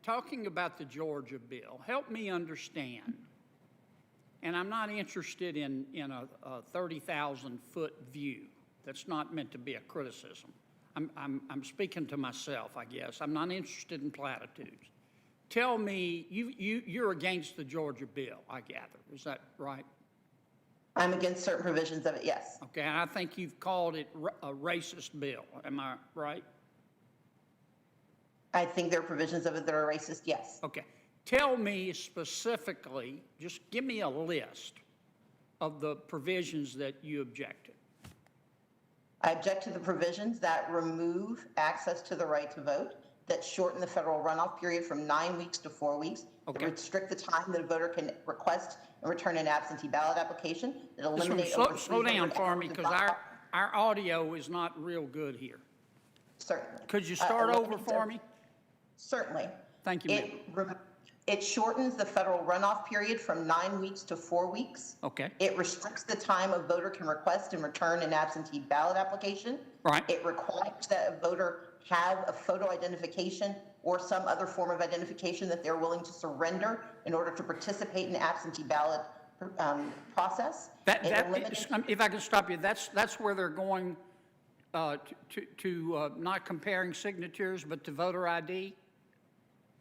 talking about the Georgia bill, help me understand, and I'm not interested in a 30,000-foot view. That's not meant to be a criticism. I'm speaking to myself, I guess. I'm not interested in platitudes. Tell me, you're against the Georgia bill, I gather. Is that right? I'm against certain provisions of it, yes. Okay, and I think you've called it a racist bill. Am I right? I think there are provisions of it that are racist, yes. Okay. Tell me specifically, just give me a list of the provisions that you object to. I object to the provisions that remove access to the right to vote, that shorten the federal runoff period from 9 weeks to 4 weeks, Okay. that restrict the time that a voter can request and return an absentee ballot application, that eliminate Slow down for me, because our audio is not real good here. Certainly. Could you start over for me? Certainly. Thank you, ma'am. It shortens the federal runoff period from 9 weeks to 4 weeks. Okay. It restricts the time a voter can request and return an absentee ballot application. Right. It requires that a voter have a photo identification or some other form of identification that they're willing to surrender in order to participate in the absentee ballot process. If I can stop you, that's where they're going to not comparing signatures, but to voter ID?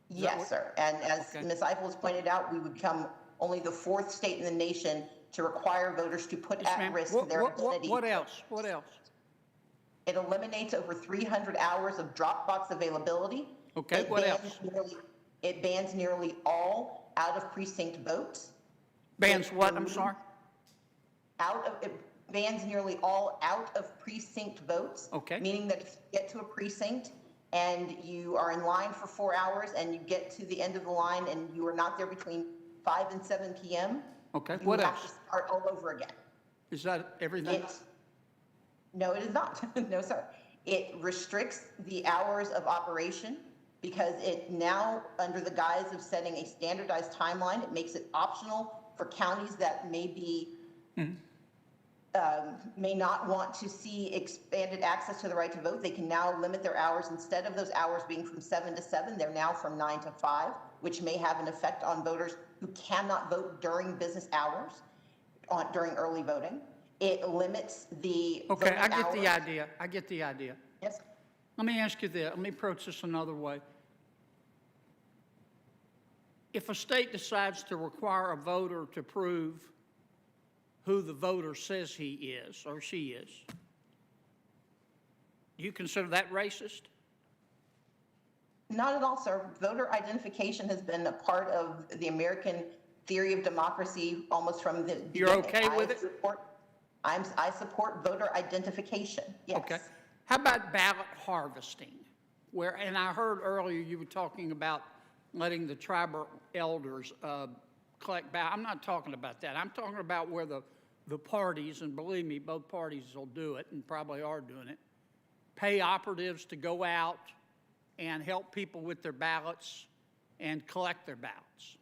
Yes, sir. And as Okay. Ms. Eiffel has pointed out, we would become only the 4th state in the nation to require voters to put Yes, at ma'am. risk their identity. What else? What else? It eliminates over 300 hours of Dropbox availabiliation. Okay, what else? It bans nearly all out-of-precinct votes. Bans what? I'm sorry? It bans nearly all out-of-precinct votes. Okay. Meaning that if you get to a precinct and you are in line for 4 hours and you get to the end of the line and you are not there between 5 and 7 p.m., Okay, you what have else? to start all over again. Is that everything? No, it is not. No, sir. It restricts the hours of operation because it now, under the guise of setting a standardized timeline, it makes it optional for counties that may not want to see expanded access to the right to vote. They can now limit their hours. Instead of those hours being from 7 to 7, they're now from 9 to 5, which may have an effect on voters who cannot vote during business hours during early voting. It limits the Okay, I get hours. the idea. I get the idea. Yes. Let me ask you this. Let me approach this another way. If a state decides to require a voter to prove who the voter says he is or she is, do you consider that racist? Not at all, sir. Voter identification has been a part of the American theory of democracy almost from the beginning. You're okay with it? I support voter identification, yes. Okay. How about ballot harvesting? And I heard earlier you were talking about letting the tribal elders collect ballots. I'm not talking about that. I'm talking about where the parties, and believe me, both parties will do it and probably are doing it, pay operatives to go out and help people with their ballots and collect their ballots.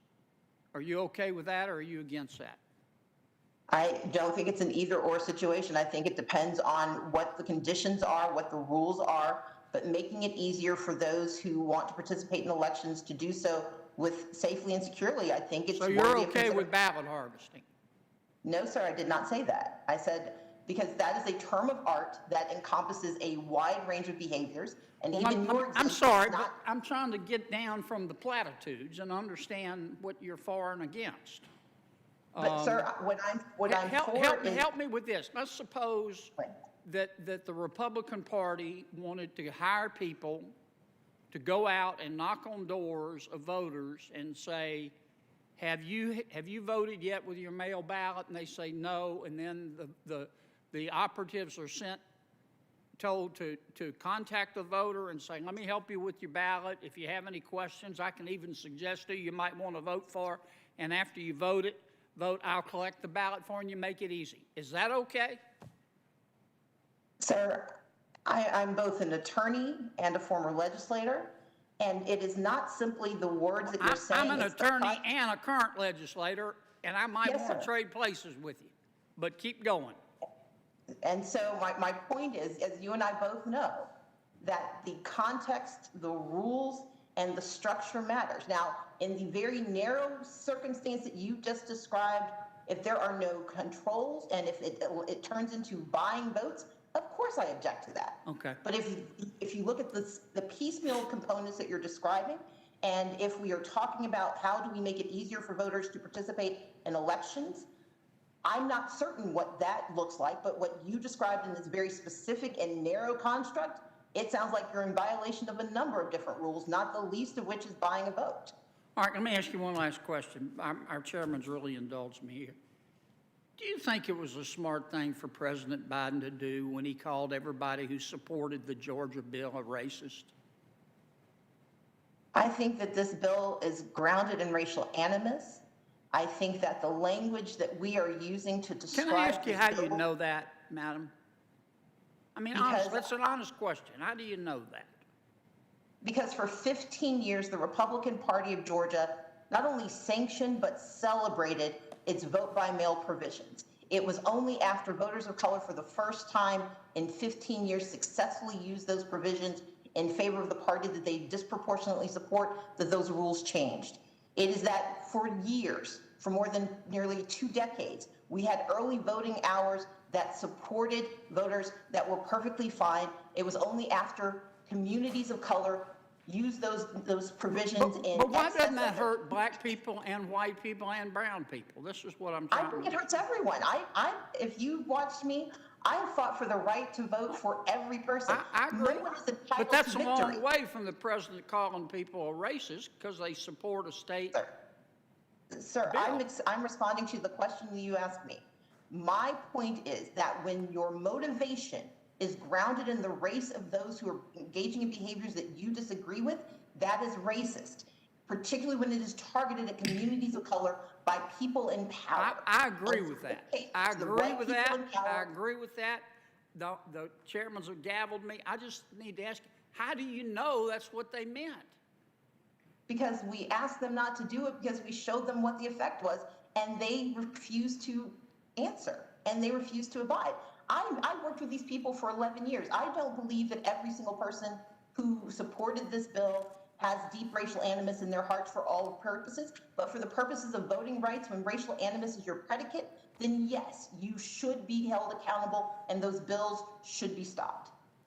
Are you okay with that, or are you against that? I don't think it's an either-or situation. I think it depends on what the conditions are, what the rules are, but making it easier for those who want to participate in elections to do so with safely and securely, I think it's worthy of So you're okay consideration. with ballot harvesting? No, sir, I did not say that. I said because that is a term of art that encompasses a wide range of behaviors, and Well, even your I'm exemption sorry, is not. but I'm trying to get down from the platitudes and understand what you're for and against. But sir, what I'm for is Help me with this. Let's suppose that the Republican Party wanted to hire people to go out and knock on doors of voters and say, have you voted yet with your mail ballot? And they say no, and then the operatives are told to contact the voter and say, let me help you with your ballot. If you have any questions, I can even suggest who you might want to vote for. And after you vote, I'll collect the ballot for you and you make it easy. Is that okay? Sir, I'm both an attorney and a former legislator, and it is not simply the words that you're saying. I'm an attorney and a current legislator, and I might Yes, want to sir. trade places with you. But keep going. And so my point is, as you and I both know, that the context, the rules, and the structure matters. Now, in the very narrow circumstance that you just described, if there are no controls and if it turns into buying votes, of course I object to that. Okay. But if you look at the piecemeal components that you're describing, and if we are talking about how do we make it easier for voters to participate in elections, I'm not certain what that looks like, but what you described in this very specific and narrow construct, it sounds like you're in violation of a number of different rules, not the least of which is buying a vote. All right, let me ask you one last question. Our chairman's really indulged me here. Do you think it was a smart thing for President Biden to do when he called everybody who supported the Georgia bill a racist? I think that this bill is grounded in racial animus. I think that the language that we are using to describe Can I ask you this how bill, you know that, madam? I mean, that's an honest question. How do you know that? because for 15 years, the Republican Party of Georgia not only sanctioned but celebrated its vote by mail provisions. It was only after voters of color for the first time in 15 years successfully used those provisions in favor of the party that they disproportionately support that those rules changed. It is that for years, for more than nearly 2 decades, we had early voting hours that supported voters that were perfectly fine. It was only after communities of color used those provisions But why doesn't that hurt black people and white people and brown people? This is what I'm trying to. I think it hurts everyone. If you watched me, I fought for the right to vote for every person. I agree. No one is entitled But that's to a victory. long way from the president calling people a racist because they support a state. Sir, I'm responding to the question that you asked me. My point is that when your motivation is grounded in the race of those who are engaging in behaviors that you disagree with, that is racist, particularly when it is targeted at communities of color by people in power. I agree with that. I agree with that. I agree with that. The chairman's have gavelled me. I just need to ask you, how do you know that's what they meant? Because we asked them not to do it because we showed them what the effect was, and they refused to answer, and they refused to abide. I worked with these people for 11 years. I don't believe that every single person who supported this bill has deep racial animus in their hearts for all purposes, but for the purposes of voting rights, when racial animus is your predicate, then yes, you should be held accountable and those bills should be stopped.